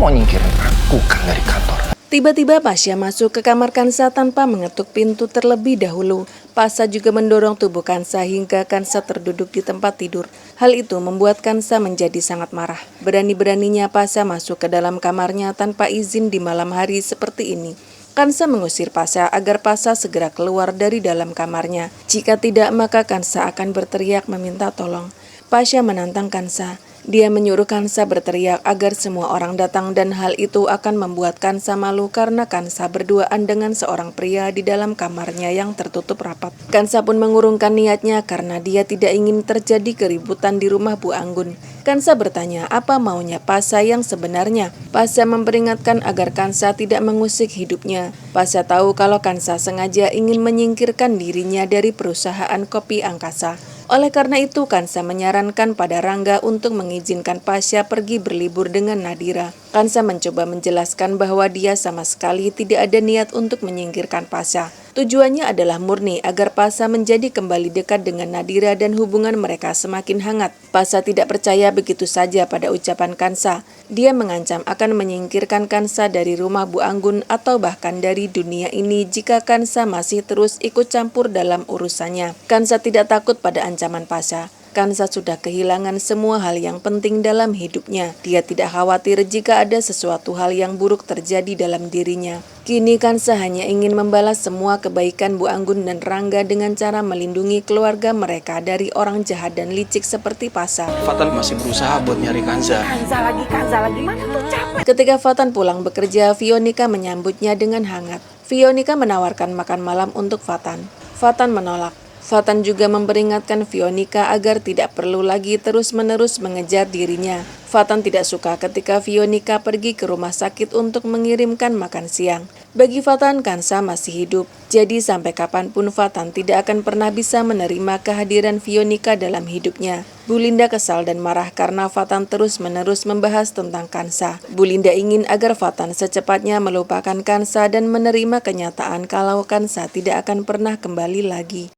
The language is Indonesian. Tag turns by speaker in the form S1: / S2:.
S1: mau nyingkirin aku kan dari kantor.
S2: Tiba-tiba Pasha masuk ke kamar Kansa tanpa mengetuk pintu terlebih dahulu. Pasha juga mendorong tubuh Kansa hingga Kansa terduduk di tempat tidur. Hal itu membuat Kansa menjadi sangat marah. Berani-beraninya Pasha masuk ke dalam kamarnya tanpa izin di malam hari seperti ini. Kansa mengusir Pasha agar Pasha segera keluar dari dalam kamarnya. Jika tidak, maka Kansa akan berteriak meminta tolong. Pasha menantang Kansa. Dia menyuruh Kansa berteriak agar semua orang datang dan hal itu akan membuat Kansa malu karena Kansa berduaan dengan seorang pria di dalam kamarnya yang tertutup rapat. Kansa pun mengurungkan niatnya karena dia tidak ingin terjadi keributan di rumah Bu Anggun. Kansa bertanya apa maunya Pasha yang sebenarnya. Pasha memperingatkan agar Kansa tidak mengusik hidupnya. Pasha tahu kalau Kansa sengaja ingin menyingkirkan dirinya dari perusahaan kopi angkasa. Oleh karena itu, Kansa menyarankan pada Rangga untuk mengizinkan Pasha pergi berlibur dengan Nadira. Kansa mencoba menjelaskan bahwa dia sama sekali tidak ada niat untuk menyingkirkan Pasha. Tujuannya adalah murni agar Pasha menjadi kembali dekat dengan Nadira dan hubungan mereka semakin hangat. Pasha tidak percaya begitu saja pada ucapan Kansa. Dia mengancam akan menyingkirkan Kansa dari rumah Bu Anggun atau bahkan dari dunia ini jika Kansa masih terus ikut campur dalam urusannya. Kansa tidak takut pada ancaman Pasha. Kansa sudah kehilangan semua hal yang penting dalam hidupnya. Dia tidak khawatir jika ada sesuatu hal yang buruk terjadi dalam dirinya. Kini Kansa hanya ingin membalas semua kebaikan Bu Anggun dan Rangga dengan cara melindungi keluarga mereka dari orang jahat dan licik seperti Pasha.
S3: Fatan masih berusaha buat nyari Kansa.
S4: Kansa lagi, mana tuh capek.
S2: Ketika Fatan pulang bekerja, Fionika menyambutnya dengan hangat. Fionika menawarkan makan malam untuk Fatan. Fatan menolak. Fatan juga memperingatkan Fionika agar tidak perlu lagi terus-menerus mengejar dirinya. Fatan tidak suka ketika Fionika pergi ke rumah sakit untuk mengirimkan makan siang. Bagi Fatan, Kansa masih hidup. Jadi sampai kapanpun Fatan tidak akan pernah bisa menerima kehadiran Fionika dalam hidupnya. Bu Linda kesal dan marah karena Fatan terus-menerus membahas tentang Kansa. Bu Linda ingin agar Fatan secepatnya melupakan Kansa dan menerima kenyataan kalau Kansa tidak akan pernah kembali lagi.